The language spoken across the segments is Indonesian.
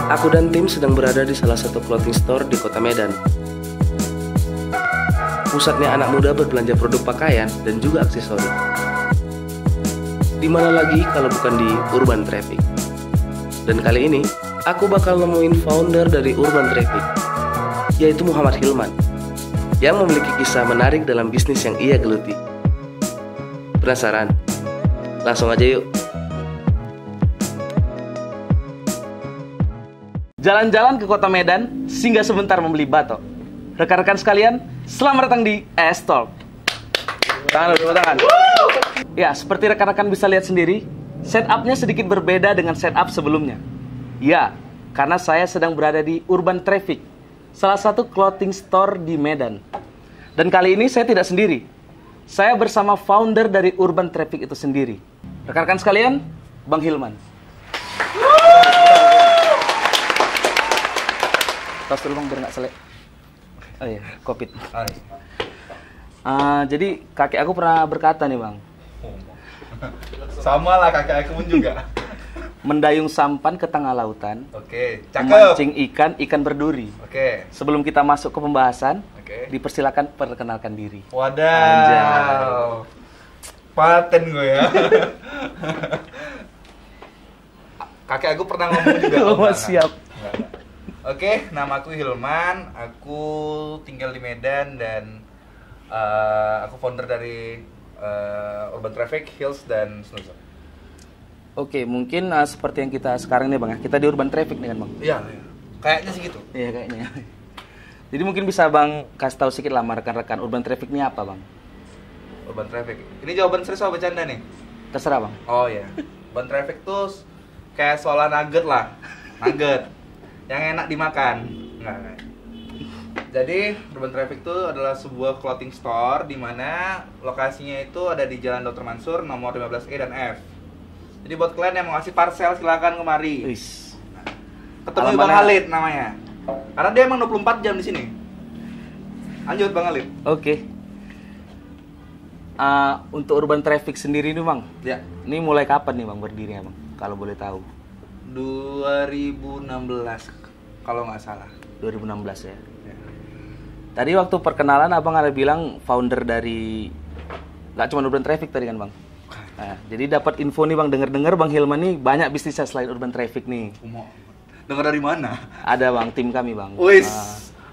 Aku dan tim sedang berada di salah satu clothing store di kota Medan. Pusatnya anak muda berbelanja produk pakaian dan juga aksesori. Di mana lagi kalau bukan di Urban Traffic. Dan kali ini, aku bakal nemuin founder dari Urban Traffic, yaitu Muhammad Hilman, yang memiliki kisah menarik dalam bisnis yang ia geluti. Penasaran? Langsung aja yuk. Jalan-jalan ke kota Medan, singgah sebentar membeli batok. Rekan-rekan sekalian, selamat datang di S-Talk. Tangan dulu, tangan. Ya, seperti rekan-rekan bisa lihat sendiri, setup-nya sedikit berbeda dengan setup sebelumnya. Ya, karena saya sedang berada di Urban Traffic, salah satu clothing store di Medan. Dan kali ini saya tidak sendiri. Saya bersama founder dari Urban Traffic itu sendiri. Rekan-rekan sekalian, Bang Hilman. Tos dulu bang, biar nggak selek. Oh iya, COVID. Jadi kakek aku pernah berkata nih bang. Sama lah kakek aku pun juga. Mendayung sampan ke tengah lautan. Oke, cakep. Memancing ikan, ikan berduri. Oke. Sebelum kita masuk ke pembahasan, dipersilakan perkenalkan diri. Wadaw. Anjay. Paten gue ya. Kakek aku pernah ngomong juga. Oh, siap. Oke, nama aku Hilman. Aku tinggal di Medan dan aku founder dari Urban Traffic, Hills, dan Snoozle. Oke, mungkin seperti yang kita sekarang nih bang ya. Kita di Urban Traffic nih kan bang? Iya, kayaknya sih gitu. Iya kayaknya. Jadi mungkin bisa bang kasih tahu sedikit lah rekan-rekan Urban Traffic ini apa bang? Urban Traffic. Ini jawaban serius apa bercanda nih? Terserah bang. Oh iya. Urban Traffic tuh kayak seolah nugget lah. Nugget. Yang enak dimakan. Enggak. Jadi, Urban Traffic itu adalah sebuah clothing store di mana lokasinya itu ada di Jalan Dr. Mansur nomor 15E dan F. Jadi buat kalian yang mau ngasih parcel silakan kemari. Ketemu Bang Halid namanya. Karena dia emang 24 jam di sini. Lanjut Bang Halid. Oke. Untuk Urban Traffic sendiri nih bang. Ya. Ini mulai kapan nih bang berdirinya bang? Kalau boleh tahu. 2016 kalau nggak salah. 2016 ya. Tadi waktu perkenalan abang ada bilang founder dari nggak cuma Urban Traffic tadi kan bang. Nah, jadi dapat info nih bang, dengar bang Hilman nih banyak bisnisnya selain Urban Traffic nih. Dengar dari mana? Ada bang, tim kami bang. Wis,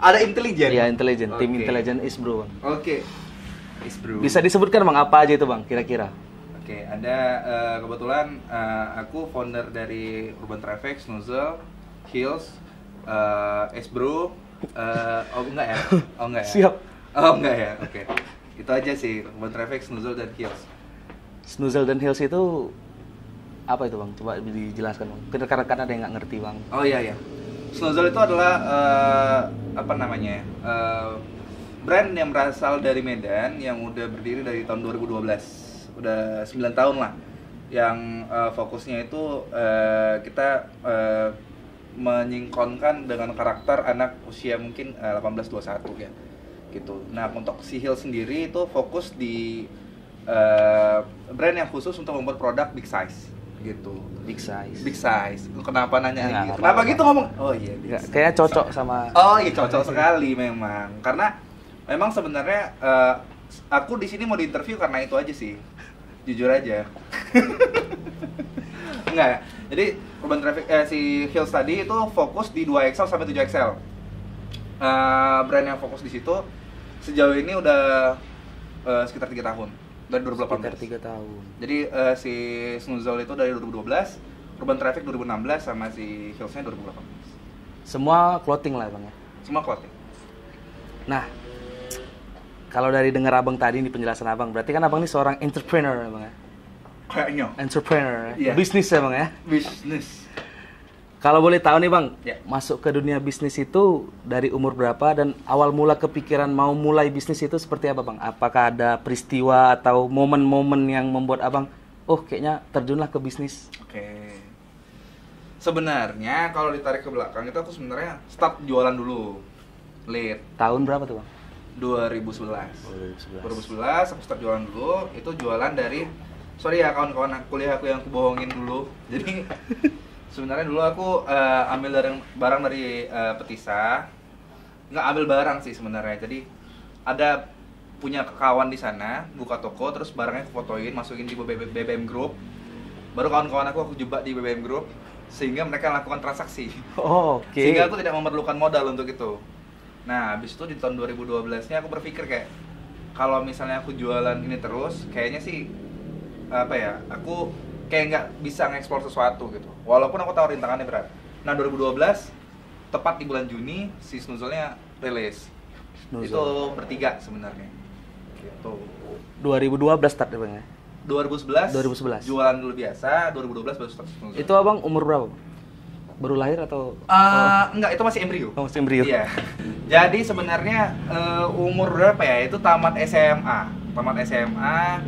ada intelijen. Iya intelijen, tim intelijen Isbro bang. Oke. Isbro. Bisa disebutkan bang apa aja itu bang kira-kira? Oke, ada kebetulan aku founder dari Urban Traffic, Snoozle, Hills, Esbro. Oh enggak ya? Oh enggak ya? Siap. Oh enggak ya? Oke. Itu aja sih, Urban Traffic, Snoozle, dan Hills. Snoozle dan Hills itu apa itu bang? Coba dijelaskan bang. Rekan-rekan ada yang nggak ngerti bang. Oh iya. Snoozle itu adalah apa namanya? Brand yang berasal dari Medan yang udah berdiri dari tahun 2012. Udah 9 tahun lah. Yang fokusnya itu kita menyingkronkan dengan karakter anak usia mungkin 18-21 ya. Gitu. Nah, untuk si Hill sendiri itu fokus di brand yang khusus untuk membuat produk big size gitu. Big size. Big size. Kenapa nanya gitu? Kenapa gitu ngomong? Oh iya, kayaknya cocok sama. Oh iya, cocok sekali memang. Karena memang sebenarnya aku di sini mau diinterview karena itu aja sih. Jujur aja. Enggak. Jadi Urban Traffic si Hills tadi itu fokus di 2XL sampai 7XL. Brand yang fokus di situ sejauh ini udah sekitar 3 tahun. Dari 2018. Sekitar 3 tahun. Jadi si Snoozle itu dari 2012, Urban Traffic 2016 sama si Hills-nya 2018. Semua clothing lah bang ya. Semua clothing. Nah, kalau dari dengar abang tadi di penjelasan abang, berarti kan abang ini seorang entrepreneur ya bang ya? Kayaknya. Entrepreneur ya? Yeah. Bisnis ya bang ya? Bisnis. Kalau boleh tahu nih bang, masuk ke dunia bisnis itu dari umur berapa dan awal mula kepikiran mau mulai bisnis itu seperti apa bang? Apakah ada peristiwa atau momen-momen yang membuat abang, oh kayaknya terjunlah ke bisnis? Oke. Sebenarnya kalau ditarik ke belakang itu aku sebenarnya start jualan dulu. Late. Tahun berapa tuh bang? 2011 aku start jualan dulu. Itu jualan dari, sorry ya kawan-kawan kuliah aku yang aku bohongin dulu. Jadi Sebenarnya dulu aku ambil barang dari Petisa. Nggak ambil barang sih sebenarnya. Jadi ada punya kawan di sana buka toko, terus barangnya aku fotoin, masukin di BBM Group. Baru kawan-kawan aku jebak di BBM Group sehingga mereka lakukan transaksi. Oh, oke. Sehingga aku tidak memerlukan modal untuk itu. Nah, habis itu di tahun 2012-nya aku berpikir kayak kalau misalnya aku jualan ini terus, kayaknya sih apa ya? Aku kayak nggak bisa ngeksplor sesuatu gitu. Walaupun aku tahu rintangannya berat. Nah, 2012 tepat di bulan Juni si Snoozle-nya rilis. Snoozle. Itu bertiga sebenarnya. Gitu. 2012 start ya, Bang ya? 2011 jualan dulu biasa, 2012 baru start Snoozle. Itu Abang umur berapa? Baru lahir atau? Enggak, itu masih embrio. Oh, masih embrio. Iya. Jadi sebenarnya umur berapa ya? Itu tamat SMA. Tamat SMA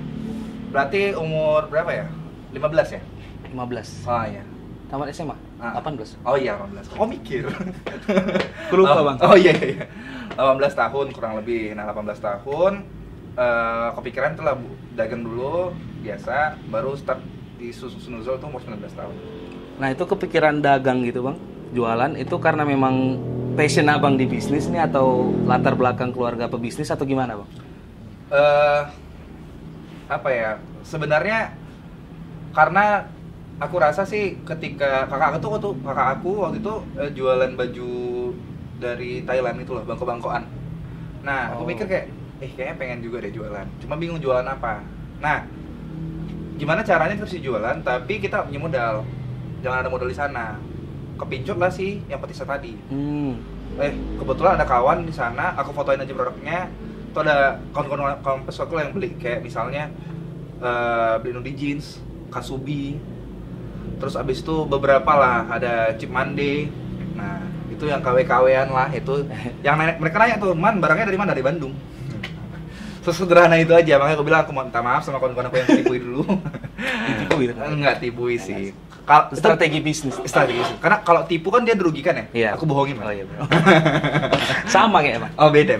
berarti umur berapa ya? 15 ya? 15. Oh iya. Tamat SMA? 18. Oh iya, 18. Kok mikir? Aku lupa, Bang. Oh iya iya. 18 tahun kurang lebih. Nah, 18 tahun kepikiran tuh lah dagang dulu biasa, baru start di Snoozle tuh umur 19 tahun. Nah, itu kepikiran dagang gitu, Bang. Jualan itu karena memang passion Abang di bisnis nih atau latar belakang keluarga pebisnis atau gimana, Bang? Apa ya? Sebenarnya karena aku rasa sih ketika kakak aku waktu itu jualan baju dari Thailand itu loh, bangko-bangkoan. Nah, aku mikir kayak kayaknya pengen juga deh jualan. Cuma bingung jualan apa. Nah, gimana caranya terus jualan tapi kita punya modal. Jangan ada modal di sana. Kepincut lah sih yang Petisa tadi. Kebetulan ada kawan di sana, aku fotoin aja produknya. Itu ada kawan-kawan pesuatu yang beli kayak misalnya beli Nudi Jeans, Kasubi. Terus abis itu beberapa lah, ada Chip Monday. Nah, itu yang KW-KW-an lah itu. Yang mereka nanya tuh, "Man, barangnya dari mana?" "Dari Bandung." Sesederhana itu aja, makanya aku bilang aku minta maaf sama kawan-kawan aku yang tipui dulu. Tipu gitu? Enggak tipui sih. Strategi bisnis. Strategi. Karena kalau tipu kan dia dirugikan ya. Iya. Aku bohongin. Oh iya, bro. Sama kayak, Bang. Oh, beda.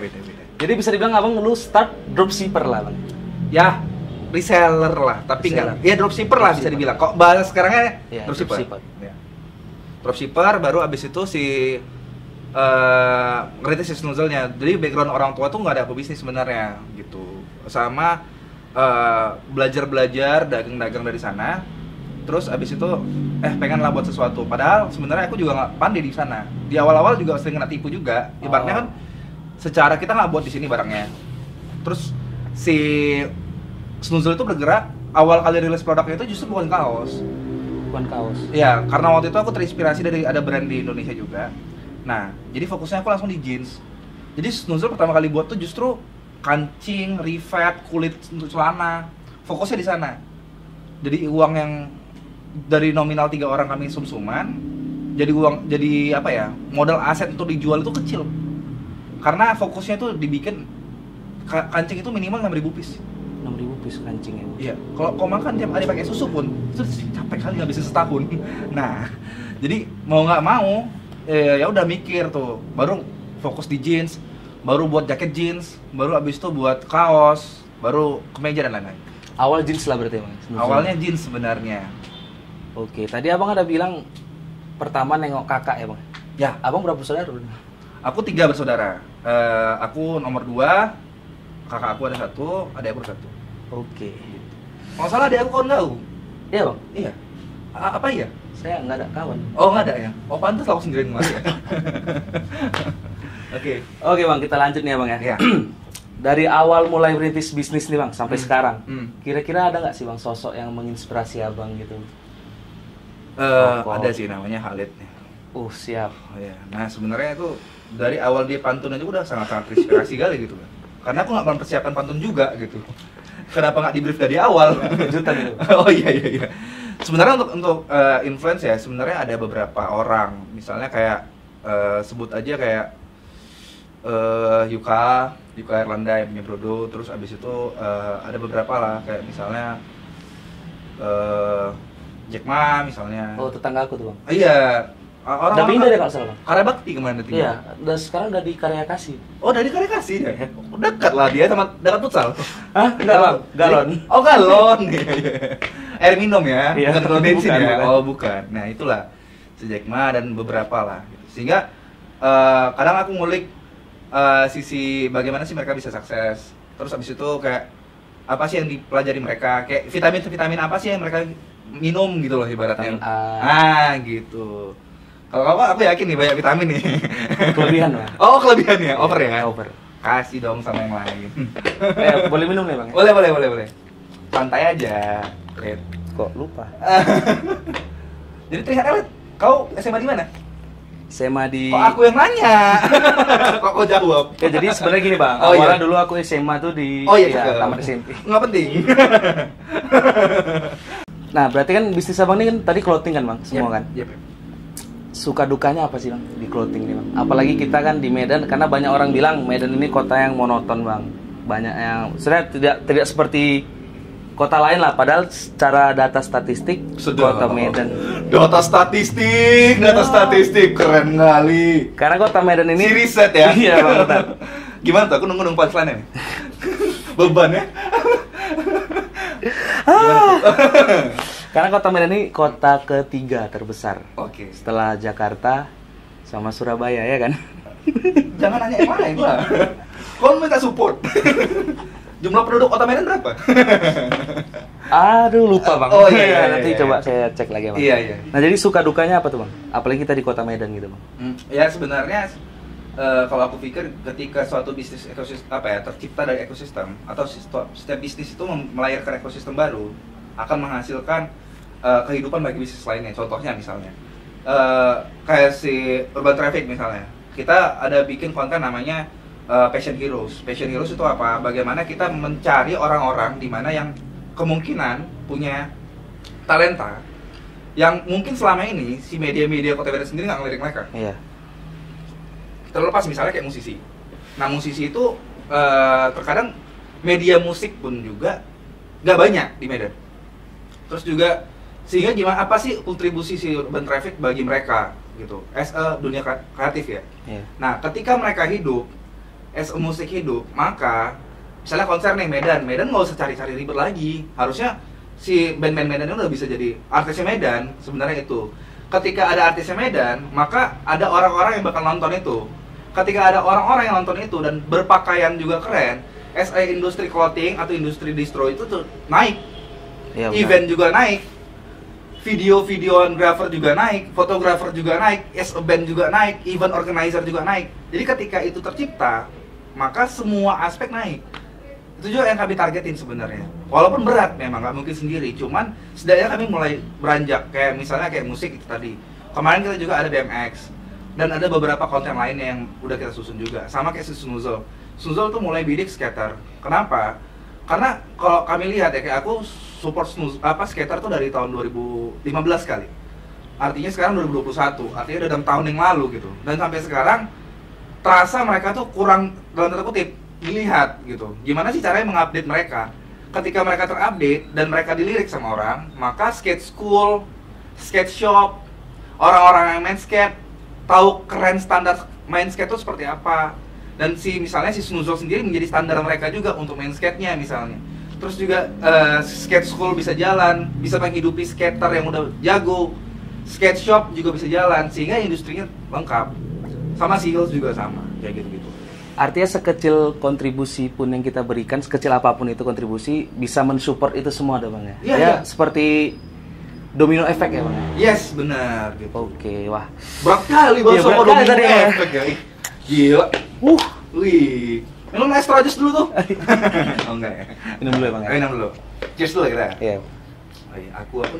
Jadi bisa dibilang Abang dulu start dropshipper lah, Bang. Ya, reseller lah, tapi enggak. Ya dropshipper lah bisa dibilang. Kok bahasa sekarangnya dropshipper. Ya. Dropshipper baru abis itu si ngerintis si Snoozle-nya. Jadi background orang tua tuh nggak ada pebisnis sebenarnya gitu. Sama belajar dagang dari sana. Terus abis itu pengen lah buat sesuatu. Padahal sebenarnya aku juga nggak pandai di sana. Di awal-awal juga sering kena tipu juga. Ibaratnya kan secara kita nggak buat di sini barangnya. Terus si Snoozle itu bergerak awal kali rilis produknya itu justru bukan kaos. Bukan kaos. Iya, karena waktu itu aku terinspirasi dari ada brand di Indonesia juga. Nah, jadi fokusnya aku langsung di jeans. Jadi Snoozle pertama kali buat tuh justru kancing, rivet, kulit untuk celana. Fokusnya di sana. Jadi uang yang dari nominal 3 orang kami sum-suman, jadi apa ya? Modal aset untuk dijual itu kecil. Karena fokusnya tuh dibikin kancing itu minimal 6.000 piece. 6.000 piece kancingnya. Iya, kalau makan tiap hari pakai susu pun itu capek kali ngabisin setahun. Nah, jadi mau nggak mau ya udah mikir tuh, baru fokus di jeans, baru buat jaket jeans, baru abis itu buat kaos, baru kemeja dan lain-lain. Awal jeans lah berarti, Bang. Awalnya jeans sebenarnya. Oke, tadi Abang ada bilang pertama nengok kakak ya, Bang? Ya. Abang berapa saudara? Aku 3 bersaudara. Aku nomor 2, kakak aku ada 1, adik aku 1. Oke. Kalau salah adik aku kawan kau. Iya, Bang? Iya. Apa iya? Saya nggak ada kawan. Oh, nggak ada ya? Oh, pantas aku sendirian kemarin ya? Oke, Bang, kita lanjut nih ya, Bang ya. Iya. Dari awal mulai merintis bisnis nih, Bang, sampai sekarang. Kira-kira Kira-kira ada nggak sih, Bang, sosok yang menginspirasi Abang gitu? Ada sih, namanya Khalid nih. Siap. Oh, ya. Nah, sebenarnya itu dari awal dia pantun aja udah sangat-sangat terinspirasi kali gitu kan. Karena aku nggak mempersiapkan pantun juga gitu. Kenapa nggak di-brief dari awal? Kejutan itu. Oh iya. Sebenarnya untuk influence ya, sebenarnya ada beberapa orang. Misalnya kayak sebut aja kayak Yuka Erlanda yang punya Brodo. Terus abis itu ada beberapa lah kayak misalnya Jack Ma misalnya. Oh, tetangga aku tuh, Bang. Iya. Orang udah pindah deh kalau salah, Bang. Karya Bakti kemana tinggal? Iya, sekarang udah di Karya Kasih. Oh, dari Karya Kasih ya? Dekat lah dia sama dekat futsal. Hah? Enggak, Bang. Galon. Oh, galon. Air minum ya? Iya. Bukan galon bensin Bukan, ya? bukan. Oh, bukan. Nah, itulah. si Jack Ma dan beberapa lah gitu. Sehingga kadang aku ngulik sisi bagaimana sih mereka bisa sukses. Terus abis itu kayak apa sih yang dipelajari mereka, kayak vitamin apa sih yang mereka minum gitu loh ibaratnya. Gitu. Kalau kamu aku yakin nih banyak vitamin nih. Kelebihan lah. Oh, kelebihan ya, over ya. Over. Kasih dong sama yang lain. Boleh minum nih bang? Boleh. Santai aja. Red. Kok lupa? Jadi terlihat kau SMA di mana? SMA di... Kok aku yang nanya? Kok kau jawab? Ya jadi sebenarnya gini bang, Oh, awalnya iya. dulu aku SMA tuh di Taman SMP. Nggak penting. Nah berarti kan bisnis abang ini kan tadi clothing kan bang, semua kan? Yep. Suka dukanya apa sih bang di clothing ini bang? Apalagi kita kan di Medan, karena banyak orang bilang Medan ini kota yang monoton bang. Banyak yang sebenarnya tidak seperti kota lain lah, padahal secara data statistik kota Medan. Data statistik keren kali. Karena kota Medan ini Si riset ya. Iya bang, benar. Gimana tuh? Aku nunggu punchline-nya nih. Beban ya. Karena kota Medan ini kota ketiga terbesar. Oke. Setelah Jakarta sama Surabaya ya kan? Jangan nanya yang lain lah. Kau minta support. Jumlah penduduk kota Medan berapa? Aduh lupa bang. Oh iya, Nanti iya. coba saya cek lagi bang. Iya. Nah jadi suka dukanya apa tuh bang? Apalagi kita di kota Medan gitu bang. Ya sebenarnya kalau aku pikir ketika suatu bisnis ekosistem tercipta dari ekosistem atau setiap bisnis itu melahirkan ekosistem baru akan menghasilkan kehidupan bagi bisnis lainnya. Contohnya misalnya kayak si Urban Traffic misalnya, kita ada bikin konten namanya Passion Heroes. Passion Heroes itu apa? Bagaimana kita mencari orang-orang di mana yang kemungkinan punya talenta yang mungkin selama ini si media-media kota Medan sendiri nggak ngelirik mereka. Iya. Terlepas misalnya kayak musisi. Nah musisi itu terkadang media musik pun juga nggak banyak di Medan. Terus juga sehingga gimana, apa sih kontribusi si Urban Traffic bagi mereka gitu, as a dunia kreatif ya. Iya. Nah ketika mereka hidup as a musik hidup, maka misalnya konser nih Medan nggak usah cari-cari ribet lagi. Harusnya si band-band Medan udah bisa jadi artisnya Medan. Sebenarnya itu ketika ada artisnya Medan, maka ada orang-orang yang bakal nonton itu. Ketika ada orang-orang yang nonton itu dan berpakaian juga keren, as a industri clothing atau industri distro itu tuh naik. Iya, Event juga naik, videografer juga naik, fotografer juga naik, as a band juga naik, event organizer juga naik. Jadi ketika itu tercipta, maka semua aspek naik. Itu juga yang kami targetin sebenarnya. Walaupun berat memang, nggak mungkin sendiri. Cuman setidaknya kami mulai beranjak. Kayak misalnya kayak musik itu tadi. Kemarin kita juga ada BMX. Dan ada beberapa konten lainnya yang udah kita susun juga. Sama kayak si Snuzul. Snuzul tuh mulai bidik skater. Kenapa? Karena kalau kami lihat ya, kayak aku support skater tuh dari tahun 2015 kali. Artinya sekarang 2021. Artinya udah 6 tahun yang lalu gitu. Dan sampai sekarang terasa mereka tuh kurang, dalam tanda kutip, dilihat gitu. Gimana sih caranya mengupdate mereka? Ketika mereka terupdate dan mereka dilirik sama orang, maka skate school, skate shop, orang-orang yang main skate tahu keren standar main skate itu seperti apa. Dan misalnya si Snuzul sendiri menjadi standar mereka juga untuk main skate-nya misalnya. Terus juga skate school bisa jalan, bisa menghidupi skater yang udah jago. Skate shop juga bisa jalan, sehingga industrinya lengkap. Sama si Hills juga sama, kayak gitu-gitu. Artinya sekecil kontribusi pun yang kita berikan, sekecil apapun itu kontribusi, bisa mensupport itu semua ada bang ya? Iya, Ya iya. seperti domino efek ya bang ya? Yes, benar gitu. Oke, wah. Berat kali Iya, bahasa berat domino kali tadi ya. efek ya. Gila. Wih. Minum extra jus dulu tuh. Oh enggak ya. Minum dulu ya bang ya? Minum dulu. Cheers dulu ya kita. Iya. Oh, iya, aku apa?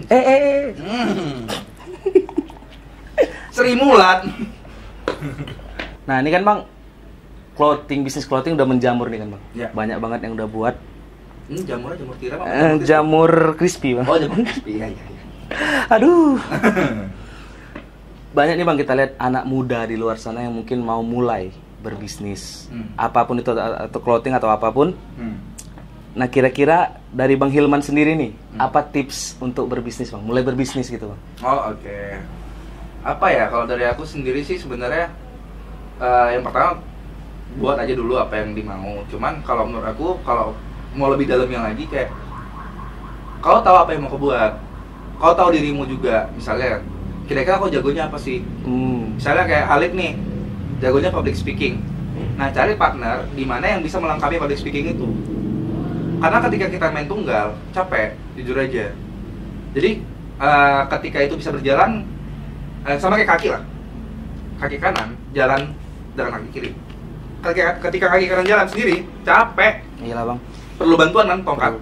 Seri Mulat. Nah ini kan bang, bisnis clothing udah menjamur nih kan bang? Iya. Banyak banget yang udah buat. Jamur tiram apa? Jamur crispy bang. Oh, jamur crispy. Iya. Aduh. Banyak nih bang, kita lihat anak muda di luar sana yang mungkin mau mulai berbisnis, apapun itu, atau clothing atau apapun. Nah kira-kira dari Bang Hilman sendiri nih, apa tips untuk berbisnis bang? Mulai berbisnis gitu bang? Oh oke. Apa ya, kalau dari aku sendiri sih sebenarnya yang pertama buat aja dulu apa yang dimau. Cuman kalau menurut aku, kalau mau lebih dalamnya lagi, kayak kau tahu apa yang mau kau buat, kau tahu dirimu juga. Misalnya kira-kira kok jagonya apa sih? Hmm. Misalnya kayak Halid nih, jagonya public speaking. Nah, cari partner di mana yang bisa melengkapi public speaking itu. Karena ketika kita main tunggal, capek, jujur aja. Jadi, ketika itu bisa berjalan, sama kayak kaki lah. Kaki kanan, jalan dengan kaki kiri. Ketika kaki kanan jalan sendiri, capek. Iya lah bang. Perlu bantuan kan, tongkat.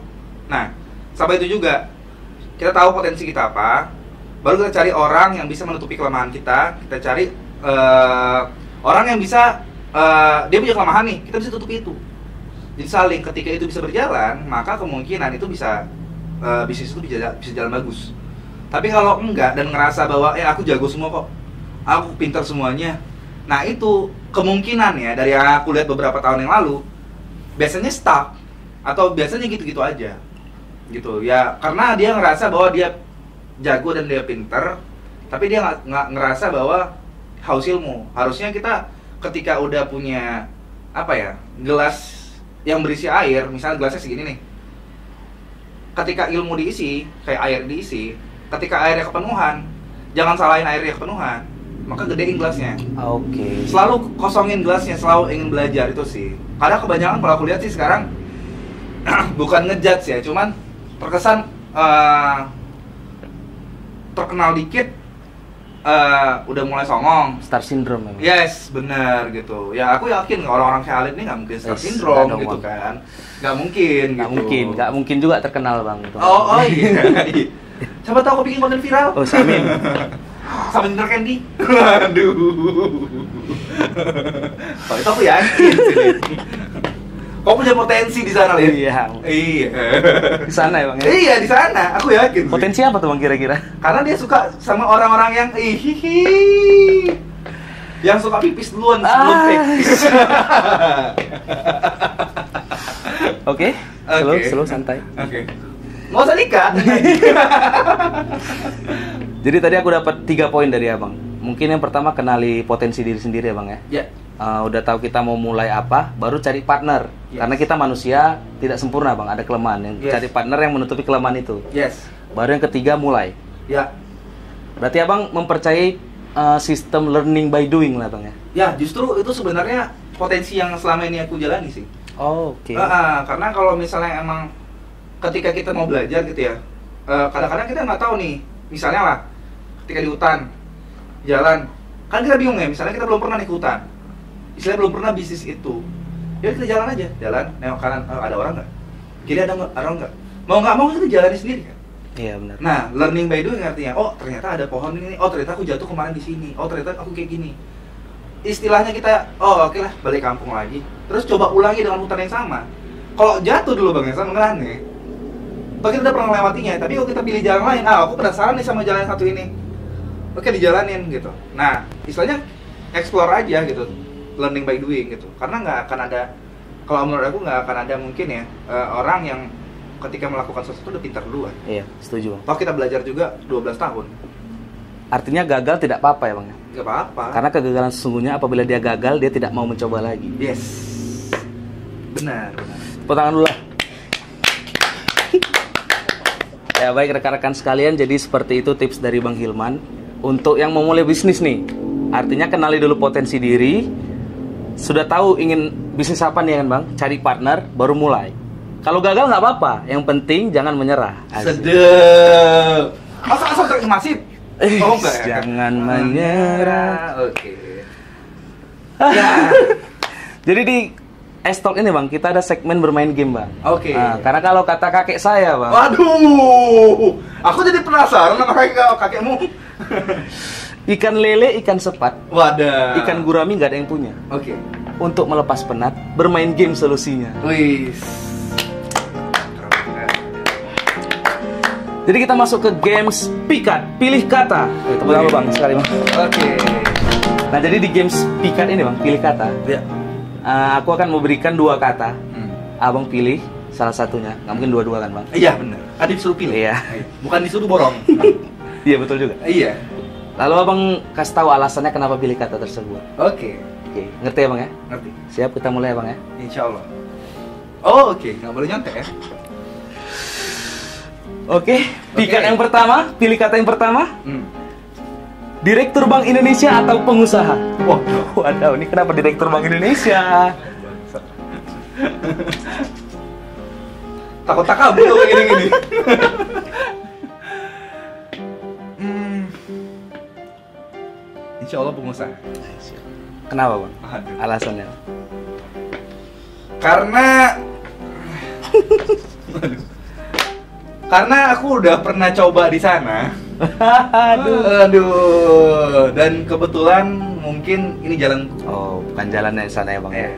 Nah, sampai itu juga, kita tahu potensi kita apa, baru kita cari orang yang bisa menutupi kelemahan kita. Kita cari orang yang bisa dia punya kelemahan nih, kita bisa tutupi itu. Jadi saling, ketika itu bisa berjalan, maka kemungkinan itu bisa bisnis itu bisa jalan bagus. Tapi kalau enggak dan ngerasa bahwa aku jago semua kok, aku pintar semuanya, nah itu kemungkinan ya dari yang aku lihat beberapa tahun yang lalu, biasanya stuck atau biasanya gitu-gitu aja, gitu ya, karena dia ngerasa bahwa dia jago dan dia pintar, tapi dia nggak ngerasa bahwa haus ilmu. Harusnya kita ketika udah punya gelas yang berisi air, misalnya gelasnya segini nih, ketika ilmu diisi, kayak air diisi, ketika airnya kepenuhan, jangan salahin airnya kepenuhan, maka gedein gelasnya. Oke. Selalu kosongin gelasnya, selalu ingin belajar itu sih. Karena kebanyakan kalau aku lihat sih sekarang bukan ngejudge ya, cuman terkesan terkenal dikit udah mulai songong. Star syndrome memang. Yes, benar gitu. Ya aku yakin orang-orang kayak Halid ini nggak mungkin star syndrome gitu kan. Nggak mungkin gitu. Nggak mungkin juga terkenal bang. Gitu. Oh iya. Coba tahu aku bikin konten viral. Oh Samin. Sama Dinner Candy. Aduh. Kalau itu aku yakin sih. Kau punya potensi di sana, Lid? Iya. Iya. Di sana ya bang ya? Iya, di sana. Aku yakin. Potensi apa tuh bang kira-kira? Karena dia suka sama orang-orang yang hihi. Yang suka pipis duluan sebelum pipis. Oke. Slow santai. Oke. Nggak usah nikah. Jadi tadi aku dapat 3 poin dari abang. Mungkin yang pertama kenali potensi diri sendiri ya bang ya. Ya. Udah tahu kita mau mulai apa, baru cari partner. Yes. Karena kita manusia tidak sempurna bang, ada kelemahan. Yang Yes. cari partner yang menutupi kelemahan itu. Yes. Baru yang ketiga mulai. Ya. Berarti abang mempercayai sistem learning by doing lah bang ya. Ya, justru itu sebenarnya potensi yang selama ini aku jalani sih. Oh, oke. Karena kalau misalnya emang ketika kita mau belajar gitu ya, kadang-kadang kita nggak tahu nih, misalnya lah, ketika di hutan, jalan, kan kita bingung ya, misalnya kita belum pernah nih ke hutan, istilahnya belum pernah bisnis itu, ya kita jalan aja, jalan, nengok kanan, ada orang nggak? Kiri ada orang nggak? Mau nggak mau kita jalan sendiri kan? Iya benar. Nah, learning by doing artinya, oh ternyata ada pohon ini, oh ternyata aku jatuh kemarin di sini, oh ternyata aku kayak gini. Istilahnya kita, oh oke lah, balik kampung lagi, terus coba ulangi dengan hutan yang sama. Kalau jatuh dulu bang, ya sama aneh. Toh kita udah pernah melewatinya, tapi kalau kita pilih jalan lain, aku penasaran nih sama jalan yang satu ini. Oke, dijalanin gitu. Nah, istilahnya explore aja gitu, learning by doing gitu. Karena nggak akan ada, kalau menurut aku nggak akan ada mungkin ya orang yang ketika melakukan sesuatu udah pintar duluan. Iya, setuju bang. Toh kita belajar juga 12 tahun. Artinya gagal tidak apa-apa ya bang ya? Gak apa-apa. Karena kegagalan sesungguhnya apabila dia gagal, dia tidak mau mencoba lagi. Yes. Benar. Tepuk tangan dulu lah. Ya baik rekan-rekan sekalian, jadi seperti itu tips dari Bang Hilman. Untuk yang mau mulai bisnis nih, artinya kenali dulu potensi diri. Sudah tahu ingin bisnis apa nih kan bang? Cari partner, baru mulai. Kalau gagal nggak apa-apa, yang penting jangan menyerah. Asik. Sedep. Asal masif. Oh enggak ya? Jangan menyerah. Oke. Ya. Jadi di S-Talk ini bang, kita ada segmen bermain game bang. Oke. Nah, karena kalau kata kakek saya bang. Waduh, aku jadi penasaran sama kakekmu. Ikan lele, ikan sepat, Wadah. ikan gurami nggak ada yang punya. Oke. Untuk melepas penat, bermain game solusinya. Wis. Jadi kita masuk ke games pikat, pilih kata. Tepuk tangan bang, sekali bang. Oke. Nah jadi di games pikat ini bang, pilih kata. Ya. Aku akan memberikan 2 kata. Abang pilih salah satunya. Nggak mungkin dua-dua kan bang? Iya benar. Kan disuruh pilih. Iya. Bukan disuruh borong. Iya betul juga. Iya. Lalu abang kasih tahu alasannya kenapa pilih kata tersebut. Oke. Oke, ngerti ya bang ya? Ngerti. Siap, kita mulai ya bang ya? Insya Allah. Oh oke, nggak boleh nyontek ya. Oke, pikat yang pertama, pilih kata yang pertama. Direktur Bank Indonesia atau pengusaha? Waduh. Waduh, ini kenapa Direktur Bank Indonesia? Takut tak kabur kayak gini-gini. Insya Allah pengusaha. Kenapa, Bang? Aduh. Alasannya? Karena karena aku udah pernah coba di sana. Aduh. Dan kebetulan mungkin ini jalan. Oh, bukan jalannya sana ya, Bang ya?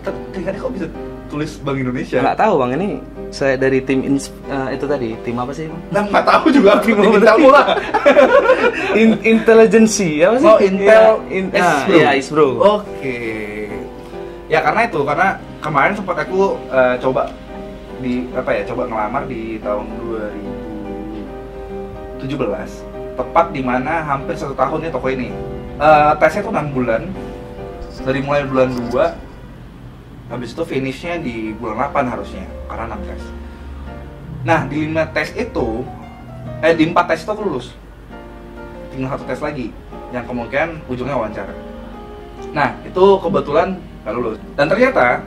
Tadi kok bisa tulis Bank Indonesia? Nggak tahu, Bang, ini saya dari tim itu tadi, tim apa sih, Bang? Nah, nggak tahu juga, tim Intel mula. Intelijensi, apa sih? Oh, Intel Isbro. Iya, Isbro. Oke. Ya karena kemarin sempat aku coba coba ngelamar di tahun 2017. Tepat di mana hampir 1 tahun ya toko ini. Tesnya tuh 6 bulan. Dari mulai bulan 2 habis itu finishnya di bulan 8 harusnya, karena 6 tes. Nah, di 5 tes itu, di 4 tes itu aku lulus. Tinggal 1 tes lagi, yang kemungkinan ujungnya wawancara. Nah, itu kebetulan gak lulus. Dan ternyata,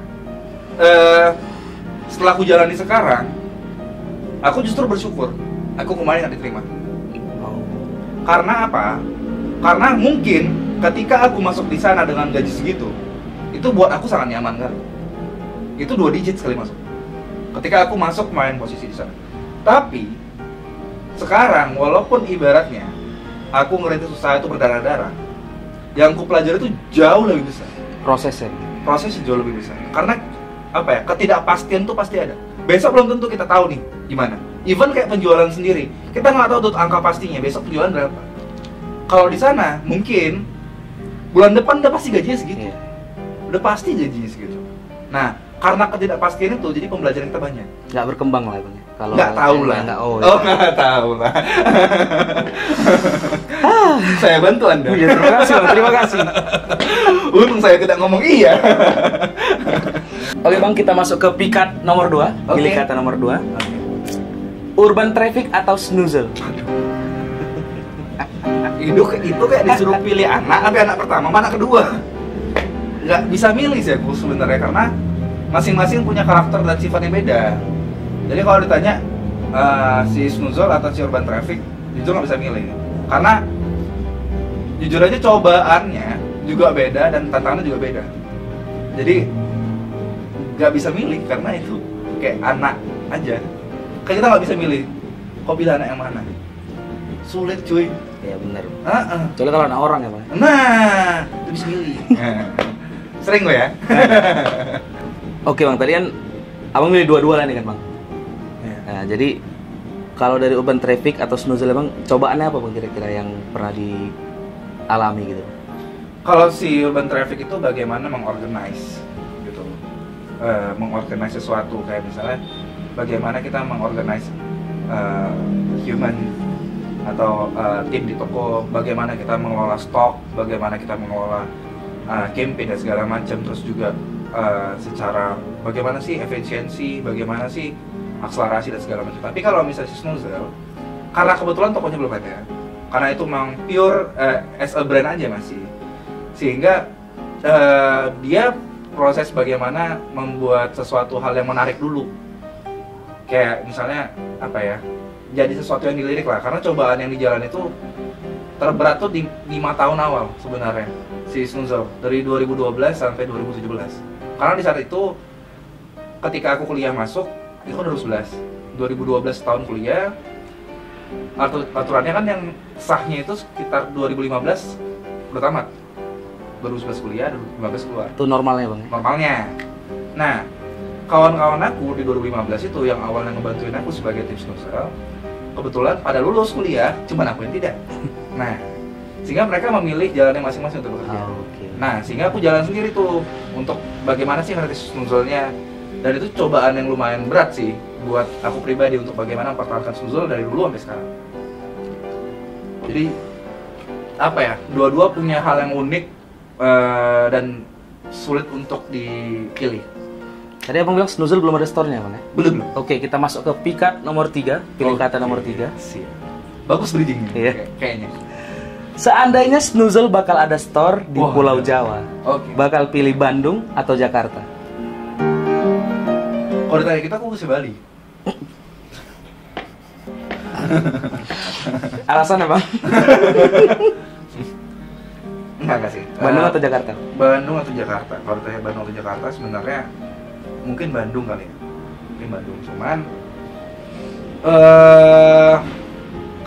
setelah aku jalani sekarang, aku justru bersyukur aku kemarin gak diterima. Karena apa? Karena mungkin ketika aku masuk di sana dengan gaji segitu, itu buat aku sangat nyaman kan. Itu 2 digit sekali masuk. Ketika aku masuk main posisi di sana. Tapi sekarang walaupun ibaratnya aku ngerintis usaha itu berdarah-darah, yang aku pelajari itu jauh lebih besar. Prosesnya jauh lebih besar. Karena apa ya? Ketidakpastian tuh pasti ada. Besok belum tentu kita tahu nih gimana. Even kayak penjualan sendiri, kita nggak tahu tuh angka pastinya besok penjualan berapa. Kalau di sana mungkin bulan depan udah pasti gajinya segitu. Udah pasti gajinya segitu. Nah, karena ketidakpastian itu jadi pembelajaran kita banyak. Nggak berkembang lah, Bang. Kalau nggak tahu lah. Nggak tahu lah. Saya bantu Anda. Ya, terima kasih, Bang. Terima kasih. Untung saya tidak ngomong iya. Oke, Bang, kita masuk ke pikat nomor 2. Pilih kata nomor 2. Urban traffic atau snoozer? Itu kayak disuruh pilih anak, tapi anak pertama mana kedua? Nggak bisa milih sih aku sebenarnya, karena masing-masing punya karakter dan sifat yang beda. Jadi kalau ditanya si snoozer atau si urban traffic, jujur nggak bisa milih. Karena jujur aja cobaannya juga beda dan tantangannya juga beda. Jadi nggak bisa milih karena itu kayak anak aja. Kayak kita nggak bisa milih, kok pilih anak yang mana? Sulit cuy. Ya benar. Soalnya kalau anak orang ya, Bang. Nah, itu bisa milih. Sering gue ya. Oke, Bang, tadi kan Abang milih dua-dua lah nih kan, Bang. Nah, jadi kalau dari urban traffic atau snoozer, Bang, cobaannya apa, Bang, kira-kira yang pernah dialami gitu? Kalau si urban traffic itu bagaimana mengorganize gitu. Mengorganize sesuatu, kayak misalnya bagaimana kita mengorganize human atau tim di toko, bagaimana kita mengelola stok, bagaimana kita mengelola campaign dan segala macam, terus juga secara bagaimana sih efisiensi, bagaimana sih akselerasi dan segala macam. Tapi kalau misalnya si snoozer, karena kebetulan tokonya belum ada, karena itu memang pure as a brand aja masih, sehingga dia proses bagaimana membuat sesuatu hal yang menarik dulu. Kayak misalnya apa ya, jadi sesuatu yang dilirik lah, karena cobaan yang di jalan itu terberat tuh di 5 tahun awal sebenarnya si snoozer, dari 2012 sampai 2017. Karena di saat itu ketika aku kuliah masuk itu kan 2012 tahun kuliah, aturannya kan yang sahnya itu sekitar 2015 udah tamat, 2011 kuliah, 2015 keluar. Itu normalnya, Bang? Normalnya. Nah, kawan-kawan aku di 2015 itu yang awalnya ngebantuin aku sebagai tim snoozer, kebetulan pada lulus kuliah, cuman aku yang tidak. Nah, sehingga mereka memilih jalannya masing-masing untuk bekerja. Nah, sehingga aku jalan sendiri tuh untuk bagaimana sih ngerti snoozernya. Dan itu cobaan yang lumayan berat sih buat aku pribadi untuk bagaimana mempertahankan snoozer dari dulu sampai sekarang. Jadi apa ya, dua-dua punya hal yang unik dan sulit untuk dipilih. Tadi Abang bilang snoozer belum ada store-nya, Bang, ya? Belum. Oke, kita masuk ke pikat nomor 3. Pilih kata nomor 3. Siap. Bagus bridging-nya, kayaknya. Seandainya Snoozle bakal ada store di Wah, Pulau iya. Jawa, Oke. bakal pilih Bandung atau Jakarta? Kalau ditanya kita, aku mesti Bali. Alasannya bang? Enggak sih. Bandung atau Jakarta? Bandung atau Jakarta. Kalau ditanya Bandung atau Jakarta, sebenarnya mungkin Bandung kali ya. Mungkin Bandung. Cuman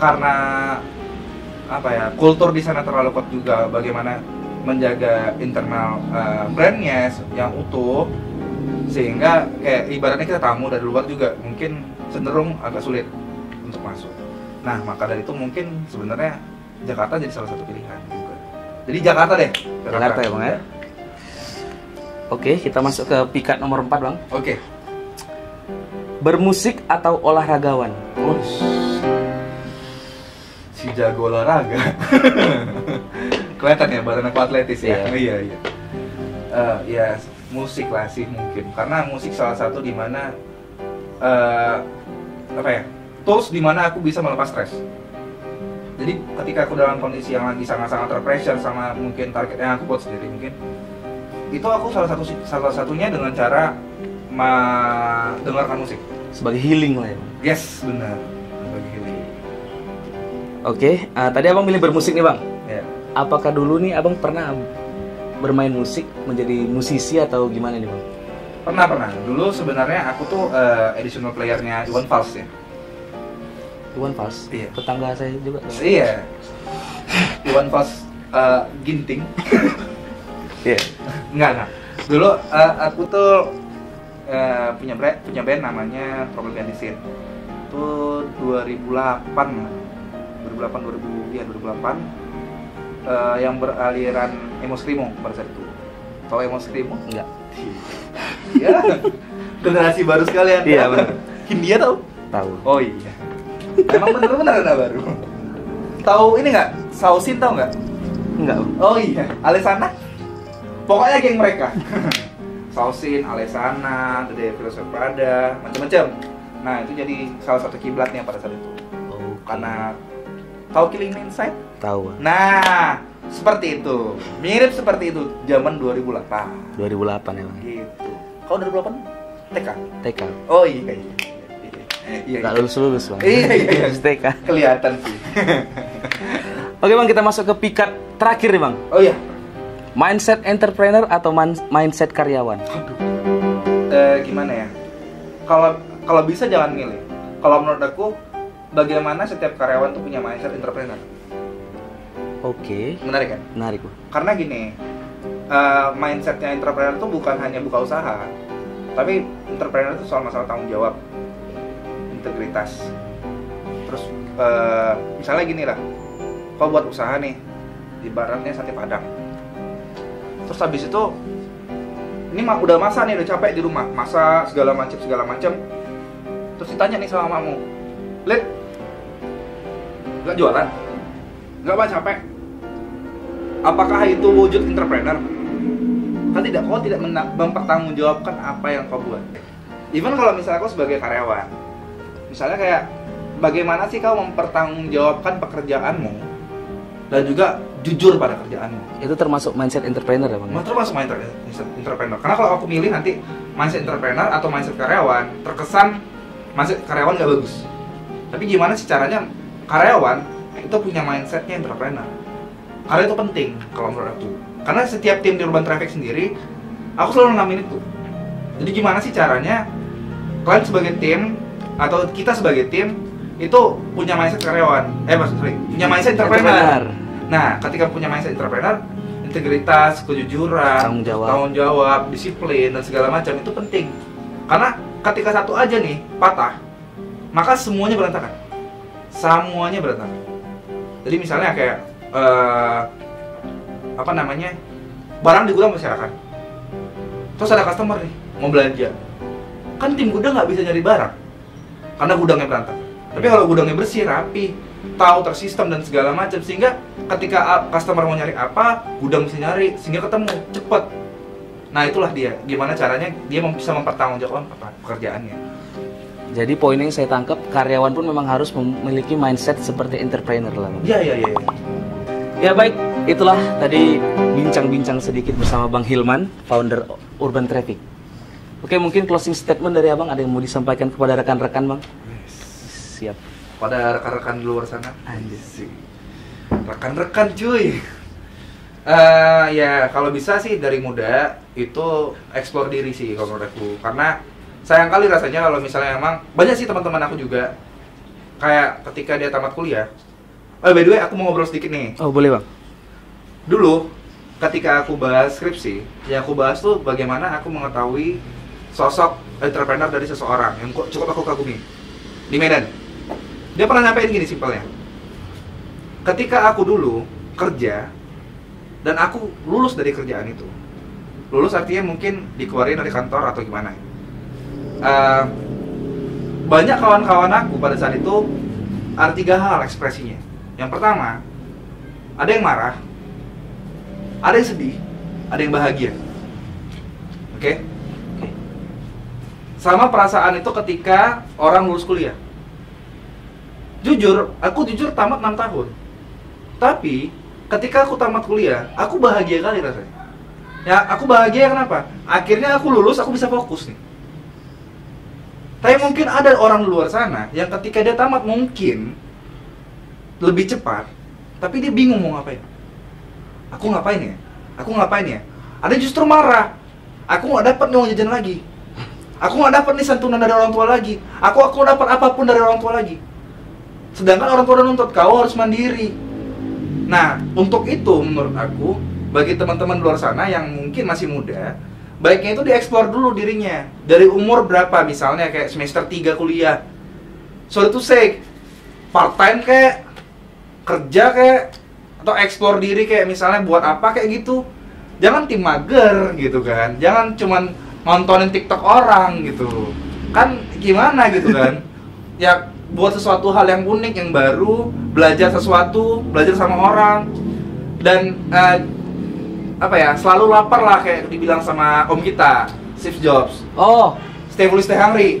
karena apa ya, kultur di sana terlalu kuat juga, bagaimana menjaga internal brandnya yang utuh, sehingga kayak ibaratnya kita tamu dari luar juga mungkin cenderung agak sulit untuk masuk. Nah, maka dari itu mungkin sebenarnya Jakarta jadi salah satu pilihan juga. Jadi Jakarta deh. Jakarta ya bang ya? Oke, kita masuk ke pikat nomor 4 bang. Oke. Bermusik atau olahragawan? Si jago olahraga. Kelihatan ya badan aku atletis ya. Iya. Iya. Ya musik lah sih mungkin. Karena musik salah satu di mana apa ya? Tools di mana aku bisa melepas stres. Jadi ketika aku dalam kondisi yang lagi sangat-sangat terpressure sama mungkin target yang aku buat sendiri mungkin, itu aku salah satunya dengan cara mendengarkan musik. Sebagai healing lah ya bang. Yes, benar. Bagi healing. Oke, tadi abang milih bermusik nih bang. Ya. Apakah dulu nih abang pernah bermain musik, menjadi musisi atau gimana nih bang? Pernah. Dulu sebenarnya aku tuh additional playernya Iwan Fals ya. Iwan Fals? Iya. Tetangga saya juga. Iya. Iwan Fals Ginting. Iya. Enggak. Dulu aku tuh punya band namanya Problem Pianisin. Itu 2008 yang beraliran emo screamo pada saat itu. Tahu emo screamo? Enggak. Ya. Generasi baru sekalian. Iya, benar. Hindia tahu? Tahu. Oh iya. Emang bener-bener anak baru. Tahu ini nggak? Sausin tahu nggak? Enggak bang. Oh iya. Alesana? Pokoknya geng mereka. Sausin, Alesana, The Devil's Prada, macam-macam. Nah itu jadi salah satu kiblatnya pada saat itu. Oh, Karena tahu Killing Me Inside? tahu bang. Nah seperti itu. Mirip seperti itu. Zaman 2008. 2008 ya bang. Gitu. Kau 2008? TK? TK. Oh iya. Iya. Enggak lulus bang. Iya. TK. Kelihatan sih. Oke bang, kita masuk ke pikat terakhir nih bang. Oh iya. Mindset entrepreneur atau mindset karyawan? Gimana ya? Kalau bisa jangan milih. Kalau menurut aku, bagaimana setiap karyawan tuh punya mindset entrepreneur. Oke. Menarik kan? Menarik bang. Karena gini, mindsetnya entrepreneur tuh bukan hanya buka usaha, tapi entrepreneur itu soal masalah tanggung jawab, integritas. Terus misalnya gini lah, kau buat usaha nih, ibaratnya sate padang. Terus habis itu, ini mah udah masak nih, udah capek di rumah, masak segala macam. Terus ditanya nih sama mamamu, Lid, nggak jualan? Nggak apa capek? Apakah itu wujud entrepreneur? Kan tidak, kau tidak mempertanggungjawabkan apa yang kau buat. Even kalau misalnya kau sebagai karyawan, misalnya kayak bagaimana sih kau mempertanggungjawabkan pekerjaanmu dan juga jujur pada kerjaanmu. Itu termasuk mindset entrepreneur ya bang? Termasuk mindset entrepreneur. Karena kalau aku milih nanti mindset entrepreneur atau mindset karyawan, terkesan mindset karyawan nggak bagus. Tapi gimana sih caranya karyawan itu punya mindsetnya entrepreneur? Karena itu penting kalau menurut aku. Karena setiap tim di Urban Traffic sendiri, aku selalu namain itu. Jadi gimana sih caranya kalian sebagai tim atau kita sebagai tim itu punya mindset karyawan, punya mindset entrepreneur. Nah, ketika punya mindset entrepreneur, integritas, kejujuran, tanggung jawab, disiplin dan segala macam itu penting. Karena ketika satu aja nih patah, maka semuanya berantakan. Semuanya berantakan. Jadi misalnya kayak barang di gudang berserakan. Terus ada customer nih mau belanja, kan tim gudang nggak bisa nyari barang karena gudangnya berantakan. Tapi kalau gudangnya bersih, rapi, tahu tersistem dan segala macam, sehingga ketika customer mau nyari apa, gudang bisa nyari, sehingga ketemu cepet. Nah itulah dia, gimana caranya dia bisa mempertanggungjawabkan pekerjaannya. Jadi poin yang saya tangkap, karyawan pun memang harus memiliki mindset seperti entrepreneur lah bang. Iya. Ya baik, itulah tadi bincang-bincang sedikit bersama Bang Hilman, founder Urban Traffic. Oke, mungkin closing statement dari Abang, ada yang mau disampaikan kepada rekan-rekan, Bang? Siap. Pada rekan-rekan di luar sana. Anjir. Rekan-rekan cuy. Ya kalau bisa sih dari muda itu explore diri sih kalau menurut aku. Karena sayang kali rasanya kalau misalnya emang banyak sih teman-teman aku juga kayak ketika dia tamat kuliah. By the way, aku mau ngobrol sedikit nih. Oh, boleh, Bang. Dulu, ketika aku bahas skripsi, yang aku bahas tuh bagaimana aku mengetahui sosok entrepreneur dari seseorang yang cukup aku kagumi. Di Medan. Dia pernah nyampein gini simpelnya. Ketika aku dulu kerja, dan aku lulus dari kerjaan itu. Lulus artinya mungkin dikeluarin dari kantor atau gimana. Banyak kawan-kawan aku pada saat itu ada 3 hal ekspresinya. Yang pertama, ada yang marah, ada yang sedih, ada yang bahagia. Oke? Sama perasaan itu ketika orang lulus kuliah. Jujur, aku tamat 6 tahun. Tapi, ketika aku tamat kuliah, aku bahagia kali rasanya. Ya, aku bahagia kenapa? Akhirnya aku lulus, aku bisa fokus nih. Tapi mungkin ada orang di luar sana yang ketika dia tamat mungkin lebih cepat, tapi dia bingung mau ngapain. Aku ngapain ya? Aku ngapain ya? Ada justru marah. Aku nggak dapat nih uang jajan lagi. Aku nggak dapat nih santunan dari orang tua lagi. Aku dapat apapun dari orang tua lagi. Sedangkan orang tua udah nuntut kau harus mandiri. Nah, untuk itu menurut aku bagi teman-teman di luar sana yang mungkin masih muda, baiknya itu dieksplor dulu dirinya. Dari umur berapa misalnya kayak semester 3 kuliah. Sorry to say, part time kayak kerja kayak atau eksplor diri kayak misalnya buat apa kayak gitu. Jangan tim mager gitu kan. Jangan cuman nontonin TikTok orang gitu. Kan gimana gitu kan. Ya buat sesuatu hal yang unik, yang baru, belajar sesuatu, belajar sama orang. Dan selalu lapar lah kayak dibilang sama om kita, Steve Jobs. Oh, Stay foolish, stay hungry.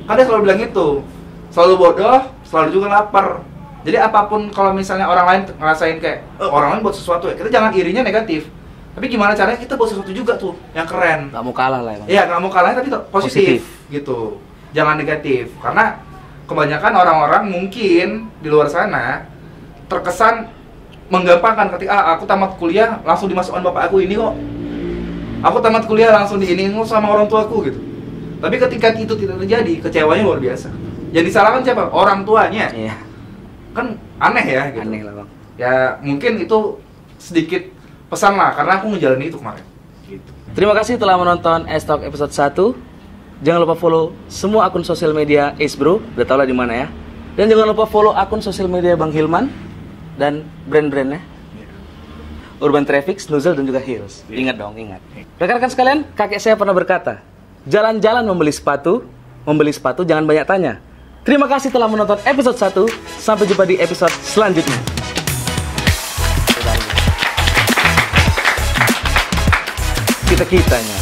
Kan dia selalu bilang itu. Selalu bodoh, selalu juga lapar. Jadi apapun kalau misalnya orang lain ngerasain kayak orang lain buat sesuatu ya, kita jangan irinya negatif. Tapi gimana caranya kita buat sesuatu juga tuh yang keren. Nggak mau kalah lah emang. Iya, nggak mau kalah tapi positif gitu. Jangan negatif. Karena kebanyakan orang-orang mungkin di luar sana terkesan menggampangkan ketika aku tamat kuliah langsung dimasukkan bapak aku ini kok. Aku tamat kuliah langsung diiniin sama orang tuaku gitu. Tapi ketika itu tidak terjadi, kecewanya luar biasa. Yang disalahkan siapa? Orang tuanya. Iya. Kan aneh ya gitu. Aneh lah, Bang. Ya mungkin itu sedikit pesan lah karena aku ngejalanin itu kemarin gitu. Terima kasih telah menonton S-Talk episode 1. Jangan lupa follow semua akun sosial media Ace Bro, udah tau lah di mana ya. Dan jangan lupa follow akun sosial media Bang Hilman dan brand-brandnya Urban Traffic, Snoozle dan juga Heels. Ingat dong, ingat. Rekan-rekan sekalian, kakek saya pernah berkata, jalan-jalan membeli sepatu jangan banyak tanya. Terima kasih telah menonton episode 1. Sampai jumpa di episode selanjutnya. Kita-kitanya.